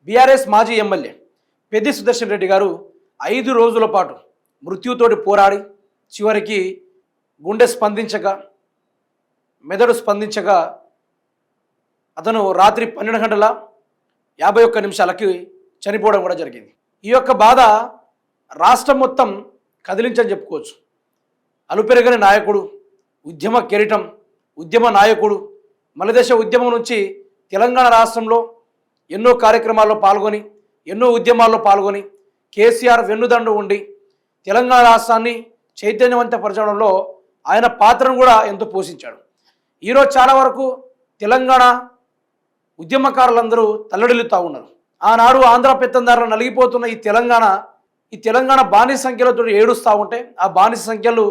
BRS మాజీ MLA Peddi Sudarshan Reddy గారు 5 రోజుల పాటు మృత్యుతోటి పోరాడి చివరికి గుండె స్పందించక మెదడు స్పందించక అతను రాత్రి 12 గంటల 51 నిమిషాలకి చనిపోవడం కూడా జరిగింది. ఈ యొక్క బాధ రాష్ట్రం మొత్తం కదిలించని చెప్పుకోవచ్చు. అలుపెరగని నాయకుడు, ఉద్యమ కెరటం, ఉద్యమ నాయకుడు, మలదేశ ఉద్యమం నుంచి తెలంగాణ రాష్ట్రంలో ఎన్నో కార్యక్రమాల్లో పాల్గొని ఎన్నో ఉద్యమాల్లో పాల్గొని కేసీఆర్ వెన్నుదండు ఉండి తెలంగాణ రాష్ట్రాన్ని చైతన్యవంతపరచడంలో ఆయన పాత్రను కూడా ఎంతో పోషించాడు. ఈరోజు చాలా వరకు తెలంగాణ ఉద్యమకారులందరూ తల్లడిల్లుతూ ఉన్నారు. ఆనాడు ఆంధ్ర పెత్తందారులు నలిగిపోతున్న ఈ తెలంగాణ బానిస సంఖ్యలతో ఏడుస్తూ ఉంటే ఆ బానిస సంఖ్యలు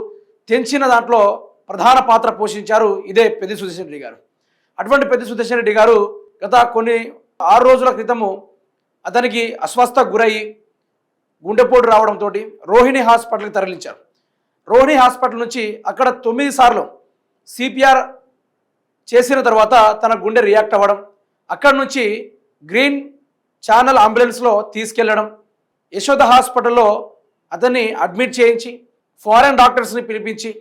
తెంచిన దాంట్లో ప్రధాన పాత్ర పోషించారు ఇదే పెద్ది సుదర్శన్ రెడ్డి గారు. అటువంటి పెద్ది సుదర్శన్ రెడ్డి గారు గత కొన్ని 6 రోజుల క్రితము అతనికి అస్వస్థకు గురయ్యి గుండెపోటు రావడంతో రోహిణి హాస్పిటల్కి తరలించారు. రోహిణి హాస్పిటల్ నుంచి అక్కడ 9 సార్లు సిపిఆర్ చేసిన తర్వాత తన గుండె రియాక్ట్ అవ్వడం, అక్కడి నుంచి గ్రీన్ ఛానల్ అంబులెన్స్లో తీసుకెళ్లడం, యశోద హాస్పిటల్లో అతన్ని అడ్మిట్ చేయించి ఫారెన్ డాక్టర్స్ని పిలిపించి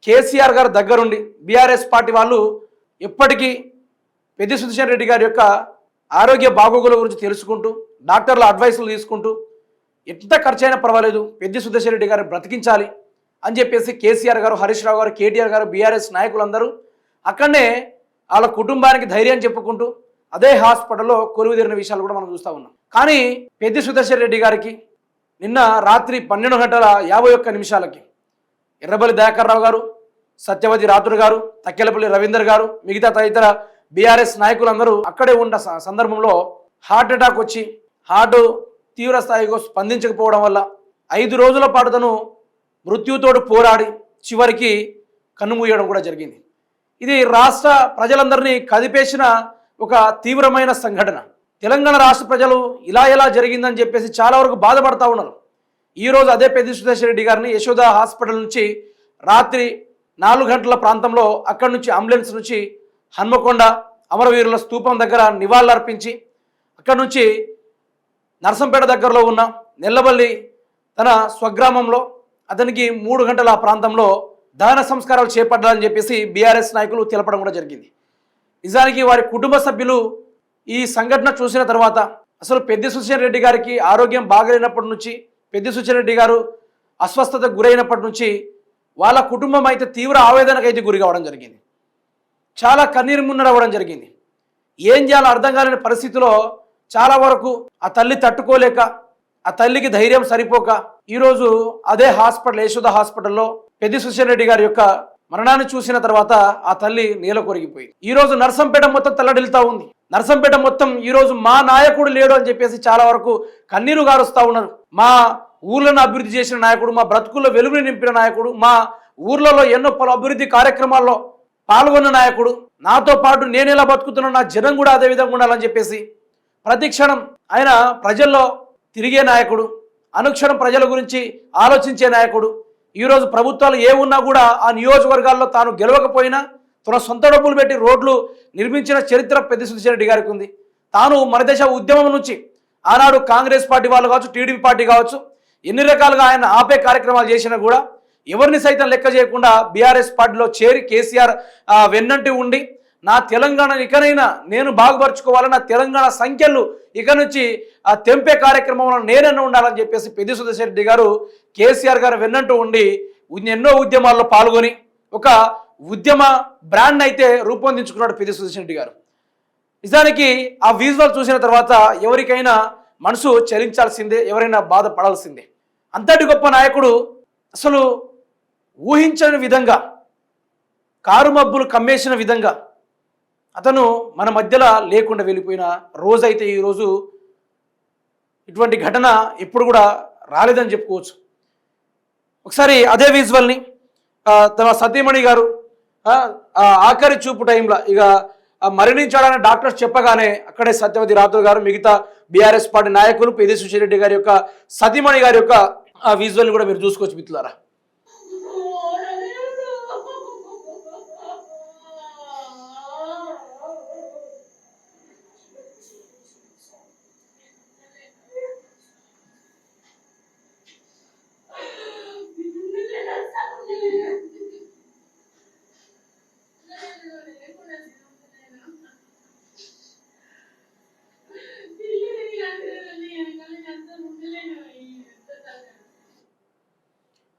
కేసీఆర్ గారు దగ్గరుండి బీఆర్ఎస్ పార్టీ వాళ్ళు ఎప్పటికీ పెద్ది సుదర్శన్ రెడ్డి గారి యొక్క ఆరోగ్య బాగోగుల గురించి తెలుసుకుంటూ డాక్టర్ల అడ్వైసులు తీసుకుంటూ ఎంత ఖర్చైనా పర్వాలేదు పెద్ది సుదర్శన్ రెడ్డి గారిని బ్రతికించాలి అని చెప్పేసి కేసీఆర్ గారు, హరీష్ రావు గారు, కేటీఆర్ గారు, బీఆర్ఎస్ నాయకులందరూ అక్కడనే వాళ్ళ కుటుంబానికి ధైర్యం చెప్పుకుంటూ అదే హాస్పిటల్లో కొలువుదీరిన విషయాలు కూడా మనం చూస్తూ ఉన్నాం. కానీ పెద్ది సుదర్శన్ రెడ్డి గారికి నిన్న రాత్రి 12 గంటల 51 నిమిషాలకి ఎర్రబెల్లి దయాకర్ రావు గారు, సత్యవతి రాథోడ్ గారు, తక్కెలపల్లి రవీందర్ గారు, మిగతా తదితర బీఆర్ఎస్ నాయకులందరూ అక్కడే ఉన్న సందర్భంలో హార్ట్ అటాక్ వచ్చి హార్ట్ తీవ్ర స్థాయిలో స్పందించకపోవడం వల్ల 5 రోజుల పాటు తను మృత్యుతోడు పోరాడి చివరికి కన్నుమూయడం కూడా జరిగింది. ఇది రాష్ట్ర ప్రజలందరినీ కదిపేసిన ఒక తీవ్రమైన సంఘటన. తెలంగాణ రాష్ట్ర ప్రజలు ఇలా ఎలా జరిగిందని చెప్పేసి చాలా వరకు బాధపడతా ఉన్నారు. ఈరోజు అదే పెద్ది సుదర్శన్ రెడ్డి గారిని యశోద హాస్పిటల్ నుంచి రాత్రి 4 గంటల ప్రాంతంలో అక్కడి నుంచి అంబులెన్స్ నుంచి హన్మకొండ అమరవీరుల స్తూపం దగ్గర నివాళులర్పించి అక్కడి నుంచి నర్సంపేట దగ్గరలో ఉన్న నెల్లబల్లి తన స్వగ్రామంలో అతనికి 3 గంటల ప్రాంతంలో దహన సంస్కారాలు చేపట్టాలని చెప్పేసి బీఆర్ఎస్ నాయకులు తెలపడం కూడా జరిగింది. నిజానికి వారి కుటుంబ సభ్యులు ఈ సంఘటన చూసిన తర్వాత అసలు పెద్ది సుదర్శన్ రెడ్డి గారికి ఆరోగ్యం బాగలేనప్పటి నుంచి, పెద్ది సుదర్శన్ రెడ్డి గారు అస్వస్థతకు గురైనప్పటి నుంచి వాళ్ళ కుటుంబం అయితే తీవ్ర ఆవేదనకు అయితే గురి కావడం జరిగింది. చాలా కన్నీరు మున్నరవ్వడం జరిగింది. ఏం చేయాలో అర్థం కాలేని పరిస్థితిలో చాలా వరకు ఆ తల్లి తట్టుకోలేక, ఆ తల్లికి ధైర్యం సరిపోక ఈరోజు అదే హాస్పిటల్ యశోద హాస్పిటల్లో పెద్ది సుదర్శన్ రెడ్డి గారి యొక్క మరణాన్ని చూసిన తర్వాత ఆ తల్లి నేల కొరిగిపోయింది. ఈరోజు నర్సంపేట మొత్తం తల్లడిల్తా ఉంది. నర్సంపేట మొత్తం ఈరోజు మా నాయకుడు లేడు అని చెప్పేసి చాలా వరకు కన్నీరు గారుస్తూ ఉన్నారు. మా ఊర్లను అభివృద్ధి చేసిన నాయకుడు, మా బ్రతుకుల్లో వెలుగుని నింపిన నాయకుడు, మా ఊర్లలో ఎన్నో పలు అభివృద్ధి కార్యక్రమాల్లో పాల్గొన్న నాయకుడు, నాతో పాటు నేను ఎలా బతుకుతున్నా నా జనం కూడా అదే విధంగా ఉండాలని చెప్పేసి ప్రతి క్షణం ఆయన ప్రజల్లో తిరిగే నాయకుడు, అనుక్షణం ప్రజల గురించి ఆలోచించే నాయకుడు. ఈరోజు ప్రభుత్వాలు ఏ ఉన్నా కూడా ఆ నియోజకవర్గాల్లో తాను గెలవకపోయినా తన సొంత డబ్బులు పెట్టి రోడ్లు నిర్మించిన చరిత్ర పెద్ది సుదర్శన్ రెడ్డి గారికి ఉంది. తాను మన దేశ ఉద్యమం నుంచి ఆనాడు కాంగ్రెస్ పార్టీ వాళ్ళు కావచ్చు, టీడీపీ పార్టీ కావచ్చు, ఎన్ని రకాలుగా ఆయన ఆపే కార్యక్రమాలు చేసినా కూడా ఎవరిని సైతం లెక్క చేయకుండా బీఆర్ఎస్ పార్టీలో చేరి కేసీఆర్ వెన్నంటి ఉండి నా తెలంగాణను ఇకనైనా నేను బాగుపరుచుకోవాలి, నా తెలంగాణ సంఖ్యలు ఇక నుంచి తెంపే కార్యక్రమంలో నేనన్నా ఉండాలని చెప్పేసి పెద్ది సుదర్శన్ రెడ్డి గారు కేసీఆర్ గారు వెన్నంటూ ఉండి ఎన్నో ఉద్యమాల్లో పాల్గొని ఒక ఉద్యమ బ్రాండ్ అయితే రూపొందించుకున్నాడు పెద్ది సుదర్శన్ రెడ్డి గారు. నిజానికి ఆ విజువల్ చూసిన తర్వాత ఎవరికైనా మనసు చలించాల్సిందే, ఎవరైనా బాధపడాల్సిందే. అంతటి గొప్ప నాయకుడు అసలు ఊహించని విధంగా కారు మబ్బులు కమ్మేసిన విధంగా అతను మన మధ్యలో లేకుండా వెళ్ళిపోయిన రోజైతే ఈరోజు ఇటువంటి ఘటన ఎప్పుడు కూడా రాలేదని చెప్పుకోవచ్చు. ఒకసారి అదే విజువల్ని తన సతీమణి గారు ఆఖరి చూపు టైంలో ఇక మరణించాడని డాక్టర్స్ చెప్పగానే అక్కడే సత్యవతి రాథోడ్ గారు, మిగతా బీఆర్ఎస్ పార్టీ నాయకులు, పెద్ది సుదర్శన్ రెడ్డి గారి యొక్క సతీమణి గారి యొక్క ఆ విజువల్ని కూడా మీరు చూసుకోవచ్చు మిత్రులారా.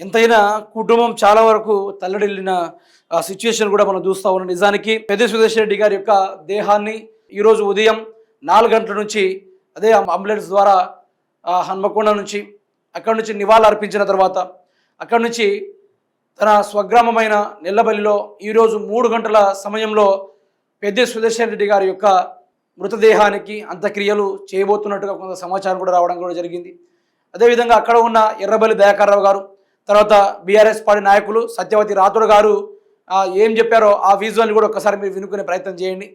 ఎంతైనా కుటుంబం చాలా వరకు తల్లడిల్లిన ఆ సిచ్యుయేషన్ కూడా మనం చూస్తూ ఉన్నాం. నిజానికి పెద్ద సుదేశ్ రెడ్డి గారి యొక్క దేహాన్ని ఈరోజు ఉదయం 4 గంటల నుంచి అదే అంబులెన్స్ ద్వారా హన్మకొండ నుంచి అక్కడి నుంచి నివాళులు అర్పించిన తర్వాత అక్కడి నుంచి తన స్వగ్రామమైన నెల్లబల్లిలో ఈరోజు 3 గంటల సమయంలో పెద్ద సుదేశ్ రెడ్డి గారి యొక్క మృతదేహానికి అంత్యక్రియలు చేయబోతున్నట్టుగా కొంత సమాచారం కూడా రావడం కూడా జరిగింది. అదేవిధంగా అక్కడ ఉన్న ఎర్రబల్లి దయాకర్రావు గారు, తర్వాత బీఆర్ఎస్ పార్టీ నాయకులు సత్యవతి రాథోడ్ గారు ఏం చెప్పారో ఆ విజువల్ని కూడా ఒకసారి మీరు వినుకునే ప్రయత్నం చేయండి.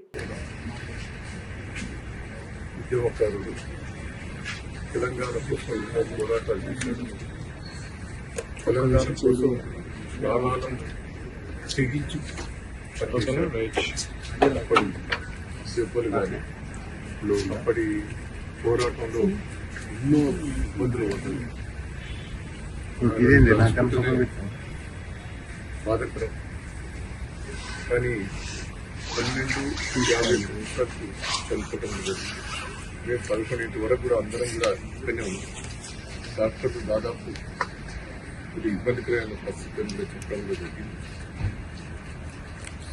ఉద్యమకారుడు తెలంగాణ కోసం పోరాటాలు చేశాడు. తెలంగాణ కోసం ప్రాణాలను తెగించి అప్పటి దెబ్బలు కానీ అప్పటి పోరాటంలో ఎన్నో ఇబ్బందులు పడ్డాయి. బాధకరం. కానీ 12:50 నిమిషాలకు చనిపోవడం జరిగింది. మేము 11 వరకు కూడా అందరం కూడా ఇక్కడనే ఉన్నాం. డాక్టర్లు దాదాపు ఇది ఇబ్బందికరమైన పరిస్థితులు కూడా చెప్పడం జరిగింది.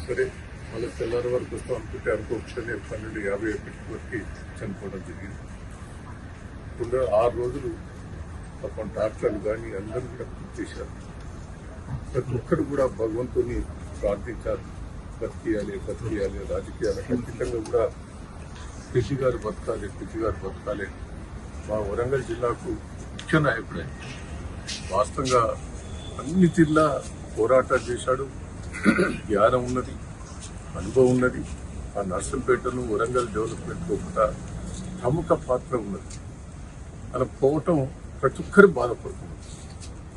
సరే మళ్ళీ తెల్లారి వరకు వస్తాం అనుకుంటే అనుకోవచ్చని 12:51 వరకు చనిపోవడం జరిగింది. ఇప్పుడు 6 రోజులు పాపం డాక్టర్లు కానీ అందరూ కూడా కృషి చేశారు. ప్రతి ఒక్కరు కూడా భగవంతుని ప్రార్థించారు. బతికియాలి రాజకీయాలు ఖచ్చితంగా కూడా కృషి గారు బతకాలి. మా వరంగల్ జిల్లాకు ముఖ్య నాయకుడే. వాస్తవంగా అన్ని జిల్లా పోరాటాలు చేశాడు. జ్ఞానం ఉన్నది, అనుభవం ఉన్నది. ఆ నర్సంపేటను వరంగల్ డెవలప్మెంట్లో కూడా ప్రముఖ పాత్ర ఉన్నది. అలా పోవటం ప్రతి ఒక్కరు బాధపడుతున్నారు.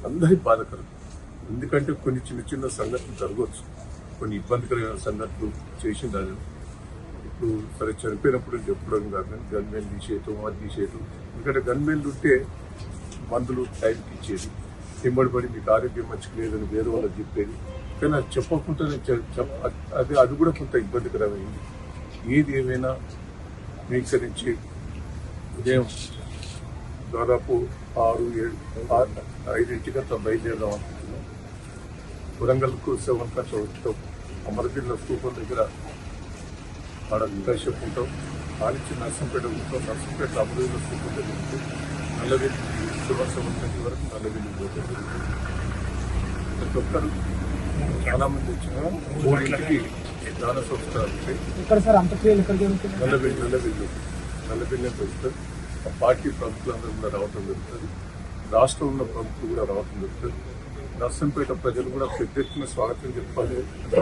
అందరి బాధకరం. ఎందుకంటే కొన్ని చిన్న సంఘటనలు జరగవచ్చు, కొన్ని ఇబ్బందికరమైన సంఘటనలు చేసింది. ఇప్పుడు సరే చనిపోయినప్పుడు చెప్పడం కాదు, గన్మెన్ తీసేయటం అది తీసేయటం. ఎందుకంటే గన్మెన్లు ఉంటే మందులు టైంకి ఇచ్చేది, తిమ్మడిపడి మీకు ఆరోగ్యం మంచిగా లేదని వేరే వాళ్ళకి చెప్పేది. కానీ అది చెప్పకుండానే అది కూడా కొంత ఇబ్బందికరమైంది. ఏది ఏమైనా మీకు నుంచి ఉదయం దాదాపు 6-5 అంతా బయలుదేరదాం అనుకుంటున్నాం. వరంగల్కు 7 గంటల వచ్చాం. అమరజిల్లా స్థూపం దగ్గర ఆడ ఇంటర్షిప్ ఉంటాం. ఆనిచ్చి నర్సంపేట ఉంటాం. నర్సంపేట అమరజిల్లా స్థూపం దగ్గర ఉంటుంది. నల్లవెల్లి 7 గంటల వరకు నల్లవెల్లి పోతుంది. ప్రతి ఒక్కరు చాలా మంది వచ్చిన 3 దాన సంస్కారాలు ఉంటాయి. నల్లవెల్లి వస్తారు. పార్టీ ప్రముఖులందరూ కూడా రావటం జరుగుతుంది. రాష్ట్రంలో ఉన్న ప్రముఖులు కూడా రావటం జరుగుతుంది. నర్సంపేట ప్రజలు కూడా పెద్ద ఎత్తున స్వాగతం చెప్పాలి.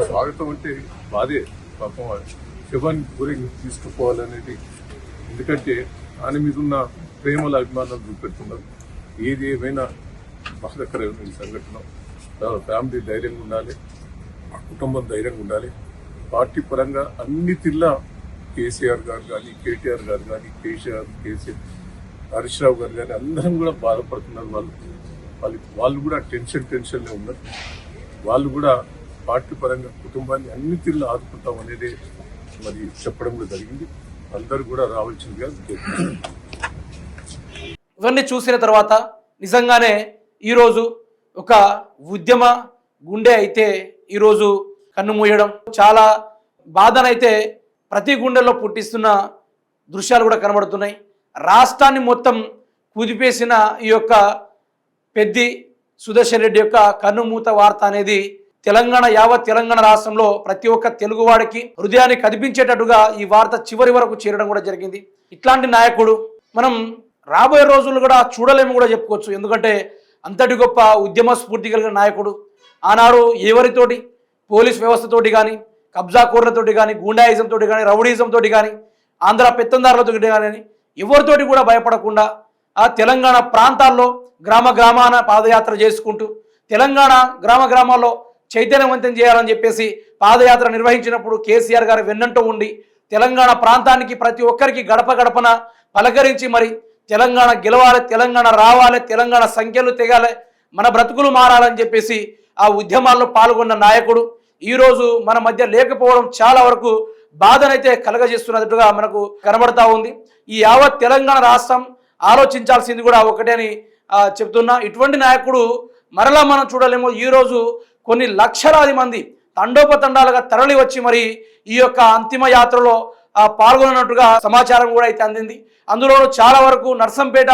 స్వాగతం అంటే బాధే, పాపం శివాన్ని గురించి తీసుకుపోవాలనేది. ఎందుకంటే ఆయన మీద ఉన్న ప్రేమల అభిమానాలు చూపెడుతున్నారు. ఏది ఏమైనా బాధకరమైన ఈ సంఘటన. ఫ్యామిలీ ధైర్యంగా ఉండాలి, కుటుంబం ధైర్యంగా ఉండాలి. పార్టీ పరంగా అన్ని తీర్లా కేసీఆర్ గారు కానీ, కేటీఆర్ గారు కానీ, కేసీఆర్ హరీష్ రావు గారు కానీ అందరం కూడా బాధపడుతున్నారు. వాళ్ళు కూడా టెన్షన్లో ఉన్నారు. వాళ్ళు కూడా పార్టీ పరంగా కుటుంబాన్ని అన్ని తీర్లు ఆదుకుంటాం అనేది మరి చెప్పడం కూడా జరిగింది. అందరూ కూడా రావాల్సిందిగా ఇవన్నీ చూసిన తర్వాత నిజంగానే ఈరోజు ఒక ఉద్యమ గుండె అయితే ఈరోజు కన్నుమూయడం చాలా బాధనైతే ప్రతి గుండెల్లో పుట్టిస్తున్న దృశ్యాలు కూడా కనబడుతున్నాయి. రాష్ట్రాన్ని మొత్తం కుదిపేసిన ఈ యొక్క పెద్ది సుదర్శన్ రెడ్డి యొక్క కన్నుమూత వార్త అనేది యావత్ తెలంగాణ రాష్ట్రంలో ప్రతి ఒక్క తెలుగువాడికి హృదయాన్ని కదిపించేటట్టుగా ఈ వార్త చివరి వరకు చేరడం కూడా జరిగింది. ఇట్లాంటి నాయకుడు మనం రాబోయే రోజుల్లో కూడా చూడలేము కూడా చెప్పుకోవచ్చు. ఎందుకంటే అంతటి గొప్ప ఉద్యమ స్ఫూర్తి కలిగిన నాయకుడు. ఆనాడు ఎవరితోటి పోలీస్ వ్యవస్థతోటి కానీ, కబ్జా కోర్లతోటి కానీ, గూండాయిజం తోటి కానీ, రౌడీజం తోటి కానీ, ఆంధ్ర పెత్తందారులతో కానీ ఎవరితోటి కూడా భయపడకుండా ఆ తెలంగాణ ప్రాంతాల్లో గ్రామాన పాదయాత్ర చేసుకుంటూ తెలంగాణ గ్రామాల్లో చైతన్యవంతం చేయాలని చెప్పేసి పాదయాత్ర నిర్వహించినప్పుడు కేసీఆర్ గారు వెన్నంటూ ఉండి తెలంగాణ ప్రాంతానికి ప్రతి ఒక్కరికి గడప గడపన పలకరించి మరి తెలంగాణ గెలవాలి, తెలంగాణ రావాలి, తెలంగాణ సంఖ్యలు తెగాలి, మన బ్రతుకులు మారాలని చెప్పేసి ఆ ఉద్యమాల్లో పాల్గొన్న నాయకుడు ఈరోజు మన మధ్య లేకపోవడం చాలా వరకు బాధనైతే కలగజేస్తున్నట్టుగా మనకు కనబడతా ఉంది. ఈ యావత్ తెలంగాణ రాష్ట్రం ఆలోచించాల్సింది కూడా ఒకటే అని చెప్తున్నా. ఇటువంటి నాయకుడు మరలా మనం చూడలేము. ఈరోజు కొన్ని లక్షలాది మంది తండోపతండాలుగా తరలి వచ్చి మరి ఈ యొక్క అంతిమ యాత్రలో పాల్గొన్నట్టుగా సమాచారం కూడా అయితే అందింది. అందులోనూ చాలా వరకు నర్సంపేట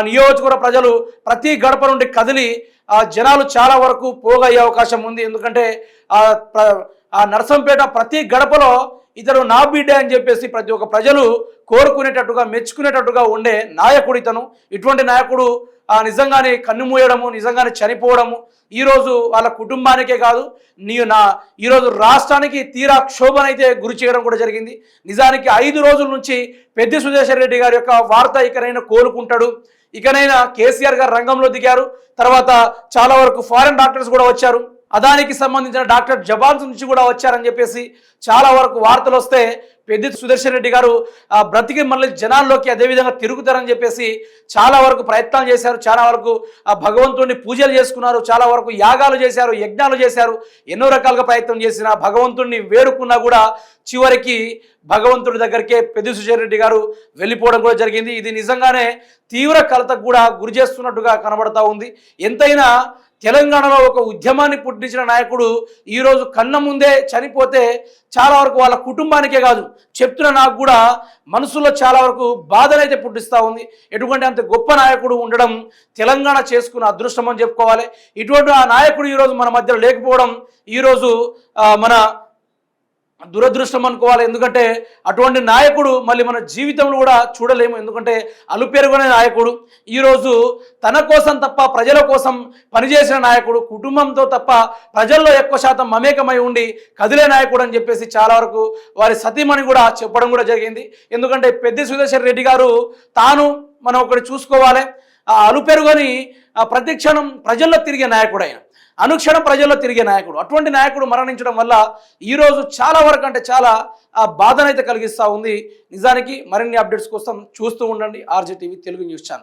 నియోజకవర్గ ప్రజలు ప్రతి గడప నుండి కదిలి జనాలు చాలా వరకు పోగయ్యే అవకాశం ఉంది. ఎందుకంటే ఆ నర్సంపేట ప్రతి గడపలో ఇతడు నా బిడ్డ అని చెప్పేసి ప్రతి ఒక్క ప్రజలు కోరుకునేటట్టుగా మెచ్చుకునేటట్టుగా ఉండే నాయకుడు ఇతను. ఇటువంటి నాయకుడు నిజంగానే కన్నుమూయడము, నిజంగానే చనిపోవడము ఈరోజు వాళ్ళ కుటుంబానికే కాదు ఈరోజు రాష్ట్రానికి తీరా క్షోభనైతే గురి చేయడం కూడా జరిగింది. నిజానికి 5 రోజుల నుంచి పెద్ది సుదర్శన్ రెడ్డి గారి యొక్క వార్త ఇకనైనా కోలుకుంటాడు, ఇకనైనా కేసీఆర్ గారు రంగంలో దిగారు. తర్వాత చాలా వరకు ఫారెన్ డాక్టర్స్ కూడా వచ్చారు, అదానికి సంబంధించిన డాక్టర్ జబాన్స్ నుంచి కూడా వచ్చారని చెప్పేసి చాలా వరకు వార్తలు వస్తే పెద్ది సుదర్శన్ రెడ్డి గారు బ్రతికి మళ్ళీ జనాల్లోకి అదేవిధంగా తిరుగుతారని చెప్పేసి చాలా వరకు ప్రయత్నాలు చేశారు. చాలా వరకు భగవంతుడిని పూజలు చేసుకున్నారు, చాలా వరకు యాగాలు చేశారు, యజ్ఞాలు చేశారు, ఎన్నో రకాలుగా ప్రయత్నం చేసిన భగవంతుడిని వేడుకున్నా కూడా చివరికి భగవంతుడి దగ్గరికే పెద్ది సుదర్శన్ రెడ్డి గారు వెళ్ళిపోవడం కూడా జరిగింది. ఇది నిజంగానే తీవ్ర కలతకు కూడా గురి చేస్తున్నట్టుగా కనబడతా ఉంది. ఎంతైనా తెలంగాణలో ఒక ఉద్యమాన్ని పుట్టించిన నాయకుడు ఈరోజు కన్న ముందే చనిపోతే చాలా వరకు వాళ్ళ కుటుంబానికే కాదు చెప్తున్న నాకు కూడా మనసులో చాలా వరకు బాధనైతే పుట్టిస్తూ ఉంది. ఎటువంటి అంత గొప్ప నాయకుడు ఉండడం తెలంగాణ చేసుకున్న అదృష్టం అని చెప్పుకోవాలి. ఇటువంటి ఆ నాయకుడు ఈరోజు మన మధ్యలో లేకపోవడం ఈరోజు మన దురదృష్టం అనుకోవాలి. ఎందుకంటే అటువంటి నాయకుడు మళ్ళీ మన జీవితంలో కూడా చూడలేము. ఎందుకంటే అలుపెరుగునే నాయకుడు ఈరోజు తన కోసం తప్ప ప్రజల కోసం పనిచేసిన నాయకుడు, కుటుంబంతో తప్ప ప్రజల్లో ఎక్కువ శాతం మమేకమై ఉండి కదిలే నాయకుడు అని చెప్పేసి చాలా వరకు వారి సతీమణి కూడా చెప్పడం కూడా జరిగింది. ఎందుకంటే పెద్ది సుదర్శన్ రెడ్డి గారు తాను మనం ఒకటి చూసుకోవాలి, ఆ అలుపెరుగని ప్రతి క్షణం ప్రజల్లో తిరిగే నాయకుడు, ఆయన అనుక్షణం ప్రజల్లో తిరిగే నాయకుడు. అటువంటి నాయకుడు మరణించడం వల్ల ఈరోజు చాలా వరకు అంటే చాలా బాధనైతే కలిగిస్తూ ఉంది. నిజానికి మరిన్ని అప్డేట్స్ కోసం చూస్తూ ఉండండి RJ TV Telugu news channel.